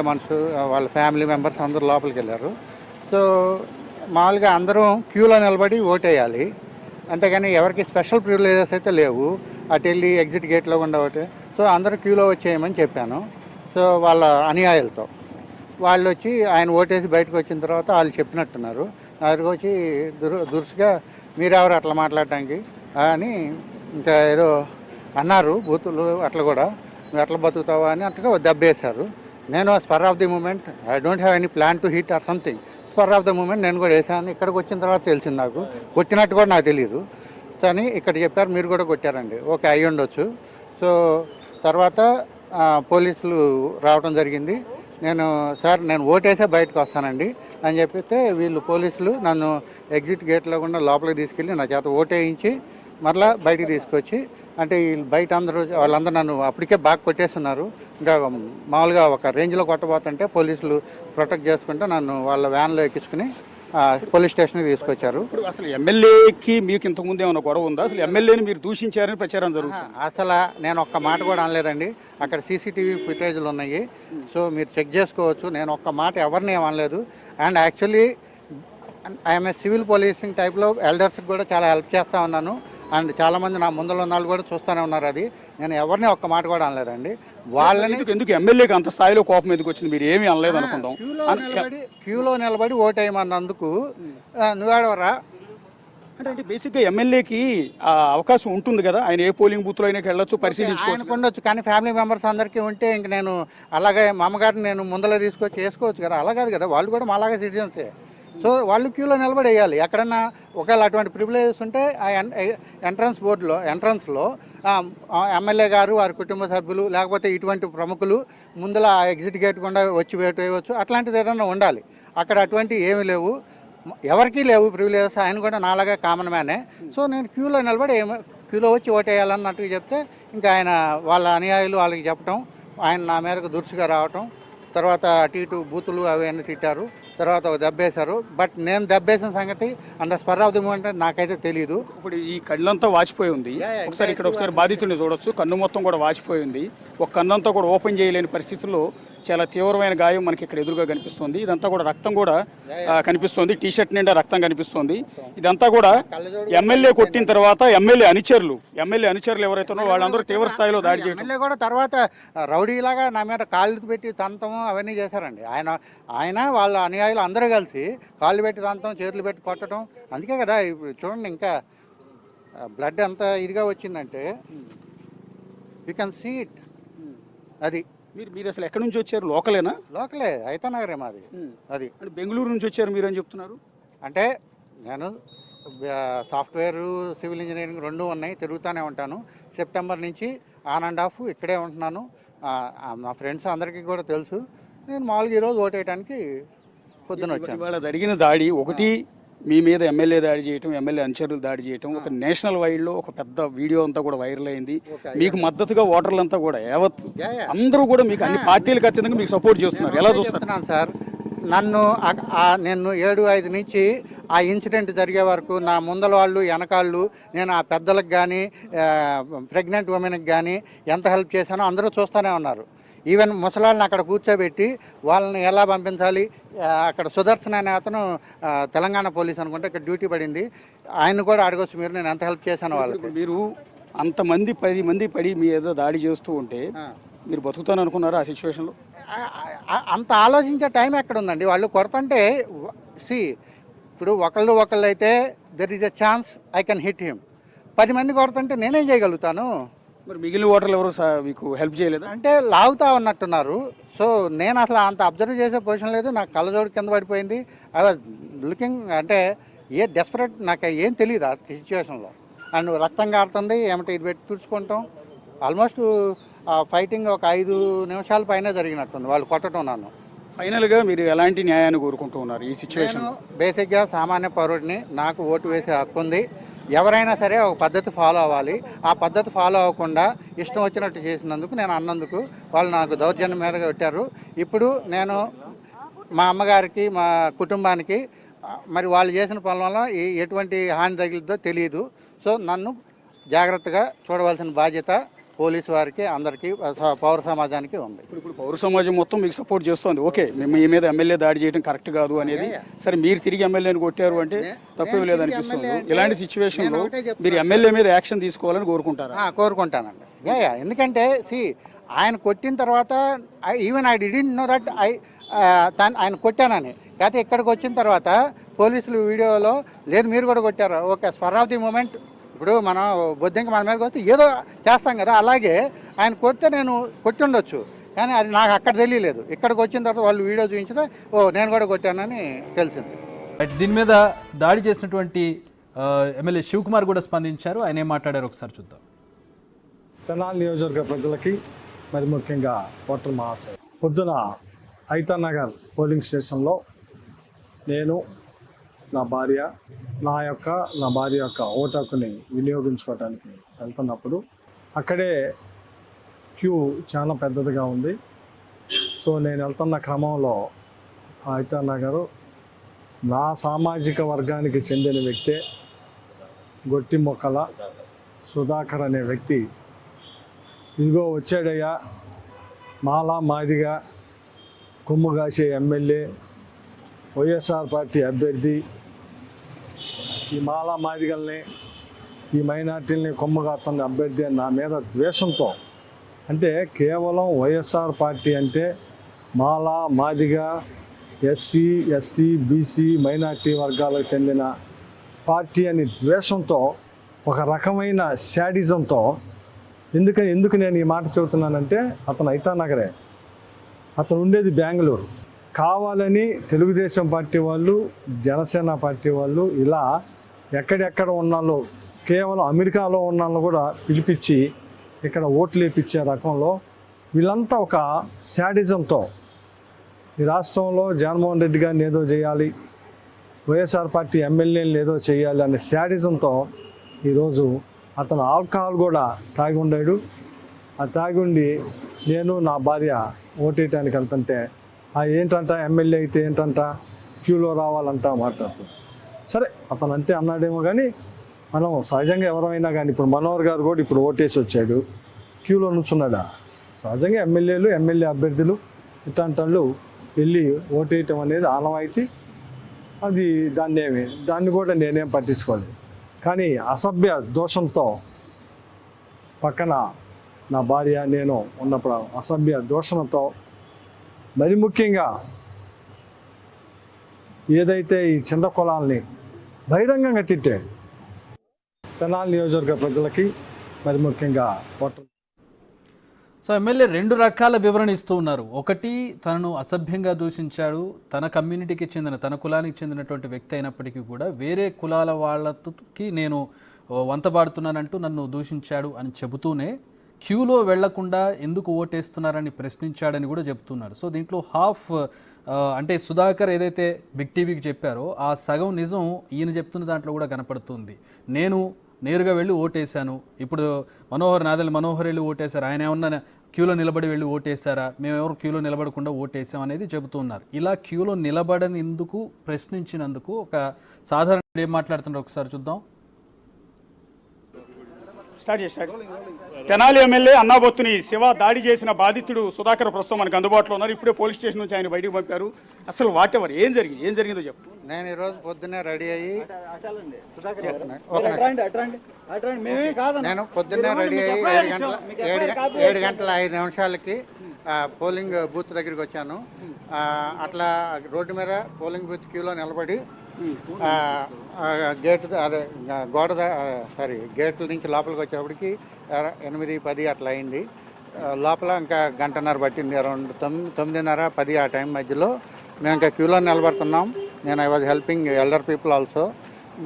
మనుషు వాళ్ళ family members అందరూ లోపలికి వెళ్ళారు. సో మామూలుగా అందరం క్యూలో నిలబడి ఓటేయాలి. అంతేగాని ఎవరికి స్పెషల్ ప్రివిలేజెస్ అయితే లేవు. అటు వెళ్ళి ఎగ్జిట్ గేట్లో కూడా ఓటే. సో అందరూ క్యూలో వచ్చేయమని చెప్పాను. సో వాళ్ళ అనుయాయులతో వాళ్ళు వచ్చి ఆయన ఓటేసి బయటకు వచ్చిన తర్వాత వాళ్ళు చెప్పినట్టున్నారు. దగ్గరకు వచ్చి దురుసుగా మీరెవరు అట్లా మాట్లాడటానికి అని ఇంకా ఏదో అన్నారు. బూతులు అట్లా కూడా నువ్వు ఎట్లా బతుకుతావా అని అట్లా దెబ్బేశారు. నేను spur of the moment I don't have any plan to hit or something. Spur of the moment నేను కూడా వేసాను. ఇక్కడికి వచ్చిన తర్వాత తెలిసింది నాకు. కొట్టినట్టు కూడా నాకు తెలియదు. కానీ ఇక్కడ చెప్పారు మీరు కూడా కొట్టారండి. ఓకే అయ్యి ఉండొచ్చు. సో తర్వాత పోలీసులు రావడం జరిగింది. నేను ఓటేసే బయటకు వస్తానండి అని చెప్పితే వీళ్ళు పోలీసులు నన్ను ఎగ్జిట్ గేట్లో కూడా లోపలికి తీసుకెళ్ళి నా చేత ఓటేయించి మరలా బయటికి తీసుకొచ్చి అంటే బయట వాళ్ళందరూ నన్ను అప్పటికే బాగా కొట్టేస్తున్నారు. ఇంకా మామూలుగా ఒక రేంజ్లో కొట్టబోతుంటే పోలీసులు ప్రొటెక్ట్ చేసుకుంటే నన్ను వాళ్ళ వ్యాన్లో ఎక్కించుకుని పోలీస్ స్టేషన్కి తీసుకొచ్చారు. ఇప్పుడు అసలు ఎమ్మెల్యేకి మీకు ఇంతకుముందు ఏమైనా గొడవ ఉందా? అసలు ఎమ్మెల్యేని మీరు దూషించారని ప్రచారం జరుగుతుంది. అసలు నేను ఒక్క మాట కూడా అనలేదండి. అక్కడ సీసీటీవీ ఫుటేజ్లు ఉన్నాయి. సో మీరు చెక్ చేసుకోవచ్చు. నేను ఒక్క మాట ఎవరిని ఏమనలేదు. And actually I'm a civil policing టైప్లో ఎల్డర్స్కి కూడా చాలా హెల్ప్ చేస్తూ ఉన్నాను. అండ్ చాలామంది నా ముందర ఉన్న వాళ్ళు కూడా చూస్తూనే ఉన్నారు. అది నేను ఎవరిని ఒక్క మాట కూడా అనలేదండి. వాళ్ళని ఎందుకు ఎమ్మెల్యేకి అంత స్థాయిలో కోపం ఎందుకు వచ్చింది? మీరు ఏమీ అనలేదు అనుకుందాం. క్యూలో నిలబడి ఓటేయమన్నందుకు నువ్వేడవరా అంటే బేసిక్గా ఎమ్మెల్యేకి అవకాశం ఉంటుంది కదా, ఆయన ఏ పోలింగ్ బూత్లో అయినా వెళ్ళొచ్చు, పరిశీలించుకోవచ్చు, ఉండొచ్చు. కానీ ఫ్యామిలీ మెంబర్స్ అందరికీ ఉంటే ఇంక నేను అలాగే మా అమ్మగారిని నేను ముందర తీసుకొచ్చి వేసుకోవచ్చు కదా. అలా కాదు కదా, వాళ్ళు కూడా మా అలాగే సిటిజన్సే. సో వాళ్ళు క్యూలో నిలబడి వేయాలి. ఎక్కడన్నా ఒకవేళ అటువంటి ప్రివిలేజెస్ ఉంటే ఆ ఎంట్రన్స్లో ఎమ్మెల్యే గారు వారి కుటుంబ సభ్యులు లేకపోతే ఇటువంటి ప్రముఖులు ముందల ఎగ్జిట్ గేట్ గుండా వచ్చి వేయవచ్చు. అట్లాంటిది ఏదైనా ఉండాలి. అక్కడ అటువంటివి ఏమీ లేవు, ఎవరికీ లేవు ప్రివిలేజెస్. ఆయన కూడా నాలాగా కామన్ మ్యానే. సో నేను క్యూలో వచ్చి ఓటేయాలన్నట్టుగా చెప్తే ఇంకా ఆయన వాళ్ళ అనుయాయులు వాళ్ళకి చెప్పటం, ఆయన నా మీదకు దురుసుగా రావటం, తర్వాత అటు ఇటు బూతులు అవన్నీ తిట్టారు. తర్వాత దెబ్బేశారు. బట్ నేను దెబ్బేసిన సంగతి and spur of the moment నాకైతే తెలియదు. ఇప్పుడు ఈ కళ్ళంతా వాచిపోయి ఉంది. ఒకసారి బాధితుడిని చూడొచ్చు. కన్ను మొత్తం కూడా వాచిపోయి ఉంది. ఒక కన్నంతా కూడా ఓపెన్ చేయలేని పరిస్థితుల్లో చాలా తీవ్రమైన గాయం మనకి ఇక్కడ ఎదురుగా కనిపిస్తుంది. ఇదంతా కూడా రక్తం కూడా కనిపిస్తుంది. టీషర్ట్ నిండా రక్తం కనిపిస్తుంది. ఇదంతా కూడా ఎమ్మెల్యే కొట్టిన తర్వాత ఎమ్మెల్యే అనుచరులు ఎవరైతే వాళ్ళందరూ తీవ్ర స్థాయిలో దాడి చేయడం. ఎమ్మెల్యే కూడా తర్వాత రౌడీలాగా నా మీద కాళ్ళు పెట్టి తంతము అవన్నీ చేశారండి. ఆయన వాళ్ళ అనుయాయులు అందరూ కలిసి కాళ్ళు పెట్టి తంతం, చేతులు పెట్టి కొట్టడం. అందుకే కదా ఇప్పుడు చూడండి ఇంకా బ్లడ్ ఎంత ఇదిగా వచ్చిందంటే యూ కెన్ సీ ఇట్. అది మీరు అసలు ఎక్కడి నుంచి వచ్చారు? లోకలే అయితనగరే మాది. అది బెంగళూరు నుంచి వచ్చారు మీరు అని చెప్తున్నారు. అంటే నేను సాఫ్ట్వేర్ సివిల్ ఇంజనీరింగ్ రెండు ఉన్నాయి, తిరుగుతూనే ఉంటాను. సెప్టెంబర్ నుంచి ఆన్ అండ్ ఆఫ్ ఇక్కడే ఉంటున్నాను. మా ఫ్రెండ్స్ అందరికీ కూడా తెలుసు. నేను మామూలుగా ఈరోజు ఓటేయడానికి పొద్దున వచ్చాను. ఇవాళ జరిగిన దాడి ఒకటి మీ మీద ఎమ్మెల్యే దాడి చేయటం, ఎమ్మెల్యే అనుచరులు దాడి చేయటం, ఒక నేషనల్ వైడ్లో ఒక పెద్ద వీడియో అంతా కూడా వైరల్ అయింది. మీకు మద్దతుగా ఓటర్లంతా కూడా యావత్ అందరూ కూడా మీకు అన్ని పార్టీలకు అత్యంతంగా మీకు సపోర్ట్ చేస్తున్నారు. ఎలా చూస్తున్నాను సార్? నేను 7-5 నుంచి ఆ ఇన్సిడెంట్ జరిగే వరకు నా ముందల వాళ్ళు వెనకాళ్ళు నేను ఆ పెద్దలకు కానీ ప్రెగ్నెంట్ ఉమెన్కి కానీ ఎంత హెల్ప్ చేశానో అందరూ చూస్తూనే ఉన్నారు. ఈవెన్ ముసలాళ్ళని అక్కడ కూర్చోబెట్టి వాళ్ళని ఎలా పంపించాలి, అక్కడ సుదర్శన్ అనే అతను తెలంగాణ పోలీస్ అనుకుంటే ఇక్కడ డ్యూటీ పడింది, ఆయన కూడా అడగొచ్చు మీరు నేను ఎంత హెల్ప్ చేశాను వాళ్ళకి. మీరు అంతమంది 10 మంది పడి మీ ఏదో దాడి చేస్తూ ఉంటే మీరు బతుకుతాను అనుకున్నారా ఆ సిచ్యువేషన్లో? అంత ఆలోచించే టైం ఎక్కడ ఉందండి? వాళ్ళు కొడుతుంటే ఇప్పుడు ఒకళ్ళు అయితే there is a chance I can hit him. 10 మంది కొడుతుంటే నేనేం చేయగలుగుతాను? మరి మిగిలిన ఓటర్లు ఎవరు మీకు హెల్ప్ చేయలేదు? అంటే లాగుతా ఉన్నట్టున్నారు. సో నేను అసలు అంత అబ్జర్వ్ చేసే పొజిషన్ లేదు. నాకు కళ్ళజోడు కింద పడిపోయింది. ఐ వాజ్ లుకింగ్ అంటే డెస్పరేట్, నాకు ఏం తెలియదు ఆ సిచ్యువేషన్లో. అండ్ రక్తం కారుతుంది, ఏమంటే ఇది పెట్టి తుడుచుకుంటాం. ఆల్మోస్ట్ ఫైటింగ్ ఒక 5 నిమిషాల పైన జరిగినట్టుంది వాళ్ళు కొట్టడం. నన్ను ఫైనల్గా మీరు ఎలాంటి న్యాయాన్ని కోరుకుంటూ ఉన్నారు ఈ సిచ్యువేషన్? బేసిక్గా సామాన్య పౌరుడిని, నాకు ఓటు వేసే హక్కు ఉంది. ఎవరైనా సరే ఒక పద్ధతి ఫాలో అవ్వాలి. ఆ పద్ధతి ఫాలో అవ్వకుండా ఇష్టం వచ్చినట్టు చేసినందుకు, నేను అన్నందుకు వాళ్ళు నాకు దౌర్జన్యం మీదగా పెట్టారు. ఇప్పుడు నేను మా అమ్మగారికి, మా కుటుంబానికి మరి వాళ్ళు చేసిన పనుల వల్ల ఎటువంటి హాని తగిలిద్దో తెలియదు. సో నన్ను జాగ్రత్తగా చూడవలసిన బాధ్యత పోలీసు వారికి అందరికీ పౌర సమాజానికి ఉంది. ఇప్పుడు పౌర సమాజం మొత్తం మీకు సపోర్ట్ చేస్తుంది. ఓకే, మేము మీ మీద ఎమ్మెల్యే దాడి చేయడం కరెక్ట్ కాదు అనేది, సరే మీరు తిరిగి ఎమ్మెల్యేని కొట్టారు అంటే తప్పే లేదనిపిస్తుంది. ఇలాంటి సిచ్యువేషన్లో మీరు ఎమ్మెల్యే మీద యాక్షన్ తీసుకోవాలని కోరుకుంటారా? కోరుకుంటానండి. ఎందుకంటే ఆయన కొట్టిన తర్వాత even I didn't know that ఆయన కొట్టానని. కాకపోతే ఇక్కడికి వచ్చిన తర్వాత పోలీసులు వీడియోలో లేదు మీరు కూడా కొట్టారు, okay spur of the moment. ఇప్పుడు మనం బొద్దింక మన మీద వస్తే ఏదో చేస్తాం కదా, అలాగే ఆయన కొడితే నేను కొట్టి ఉండొచ్చు, కానీ అది నాకు అక్కడ తెలియలేదు. ఇక్కడికి వచ్చిన తర్వాత వాళ్ళు వీడియో చూపించితే నేను కూడా కొట్టానని తెలిసింది. దీని మీద దాడి చేసినటువంటి ఎమ్మెల్యే శివకుమార్ కూడా స్పందించారు. ఆయన ఏం మాట్లాడారు ఒకసారి చూద్దాం. తెనాలి నియోజకవర్గ ప్రజలకి మరి ముఖ్యంగా ఓటర్ మహాశయ, పొద్దున ఐతానగర్ పోలింగ్ స్టేషన్లో నేను నా భార్య యొక్క ఓటు హక్కుని వినియోగించుకోవడానికి వెళ్తున్నప్పుడు అక్కడే క్యూ చాలా పెద్దదిగా ఉంది. సో నేను వెళ్తున్న క్రమంలో ఐతానగర్ నా సామాజిక వర్గానికి చెందిన వ్యక్తే గొట్టి మొక్కల సుధాకర్ అనే వ్యక్తి, ఇదిగో వచ్చాడయ్యా మాదిగా కొమ్ము కాసే ఎమ్మెల్యే, వైఎస్ఆర్ పార్టీ అభ్యర్థి, ఈ మాదిగల్ని ఈ మైనార్టీలని కొమ్ము కాస్తున్న అభ్యర్థి అని నా మీద ద్వేషంతో, అంటే కేవలం వైఎస్ఆర్ పార్టీ అంటే Madiga SC ST BC minority వర్గాలకు చెందిన పార్టీ అని ద్వేషంతో, ఒక రకమైన శాడిజంతో, ఎందుకు నేను ఈ మాట చెబుతున్నానంటే అతను ఐతానగరే, అతను ఉండేది బెంగళూరు. కావాలని తెలుగుదేశం పార్టీ వాళ్ళు, జనసేన పార్టీ వాళ్ళు ఇలా ఎక్కడెక్కడ ఉన్నాళ్ళు, కేవలం అమెరికాలో ఉన్నాళ్ళు కూడా పిలిపించి ఇక్కడ ఓట్లు వేయించే రకంలో వీళ్ళంతా ఒక శాడిజంతో ఈ రాష్ట్రంలో జగన్మోహన్ రెడ్డి గారిని ఏదో చేయాలి, వైఎస్ఆర్ పార్టీ ఎమ్మెల్యేలు ఏదో చేయాలి అనే శాడిజంతో ఈరోజు అతను ఆల్కహాల్ కూడా తాగి ఉండాడు. ఆ తాగి ఉండి నేను నా భార్య ఓటేయటానికి వెళ్తుంటే ఏంటంట ఎమ్మెల్యే అయితే ఏంటంట క్యూలో రావాలంట మాట్లాడుతుంది. సరే అతను అంటే అన్నాడేమో, కానీ మనం సహజంగా ఎవరైనా కానీ ఇప్పుడు మనోహర్ గారు కూడా ఇప్పుడు ఓటేసి వచ్చాడు, క్యూలో నుంచున్నాడా? సహజంగా ఎమ్మెల్యే అభ్యర్థులు ఇట్లాంటి వాళ్ళు వెళ్ళి ఓటేయటం అనేది ఆనవాయితీ. అది దాన్ని కూడా నేనేం పట్టించుకోలేదు. కానీ అసభ్య దోషంతో పక్కన నా భార్య నేను ఉన్నప్పుడు అసభ్య దోషంతో, మరి ముఖ్యంగా ఏదైతే ఈ చిన్న కులాల్ని బహిరంగంగా తిట్టాడు. తెనాలి నియోజకవర్గ ప్రజలకి మరి ముఖ్యంగా ఓటర్. సో ఎమ్మెల్యే రెండు రకాల వివరణ ఇస్తూ ఉన్నారు. ఒకటి, తనను అసభ్యంగా దూషించాడు, తన కమ్యూనిటీకి చెందిన, తన కులానికి చెందినటువంటి వ్యక్తి అయినప్పటికీ కూడా వేరే కులాల వాళ్ళకి నేను వంతబాడుతున్నానంటూ నన్ను దూషించాడు అని చెబుతూనే క్యూలో వెళ్లకుండా ఎందుకు ఓటేస్తున్నారని ప్రశ్నించాడని కూడా చెప్తున్నారు. సో దీంట్లో అంటే సుధాకర్ ఏదైతే బిగ్ టీవీకి చెప్పారో ఆ సగం నిజం ఈయన చెప్తున్న దాంట్లో కూడా కనపడుతుంది. నేను నేరుగా వెళ్ళి ఓటేశాను, ఇప్పుడు నాదెళ్ల మనోహర్ వెళ్ళి ఓటేశారు, ఆయన ఏమన్నా క్యూలో నిలబడి వెళ్ళి ఓటేశారా, మేమెవరు క్యూలో నిలబడకుండా ఓటేసాం అనేది చెబుతున్నారు. ఇలా క్యూలో నిలబడనందుకు ప్రశ్నించినందుకు ఒక సాధారణ ఏం మాట్లాడుతున్నారు ఒకసారి చూద్దాం. తెనాలి ఎమ్మెల్యే అన్నాబొత్తుని శివ దాడి చేసిన బాధితుడు సుధాకర్ ప్రస్తుతం మనకు అందుబాటులో ఉన్నారు. ఇప్పుడే పోలీస్ స్టేషన్ నుంచి ఆయన బయటకు పంపారు. అసలు వాటెవర్ ఏం జరిగిందో చెప్పు. నేను ఈరోజు పొద్దున్నే రెడీ అయ్యి నేను పొద్దున్నే రెడీ అయ్యి 7:05 పోలింగ్ బూత్ దగ్గరికి వచ్చాను. అట్లా రోడ్డు మీద పోలింగ్ బూత్ క్యూలో నిలబడి గేట్ల నుంచి లోపలికి వచ్చేప్పటికి 8:10 అట్లా అయింది. లోపల ఇంకా గంటన్నర పట్టింది, అరౌండ్ 9:30-10 ఆ టైం మధ్యలో మేము ఇంకా క్యూలో నిలబడుతున్నాం. నేను I was helping elder people also.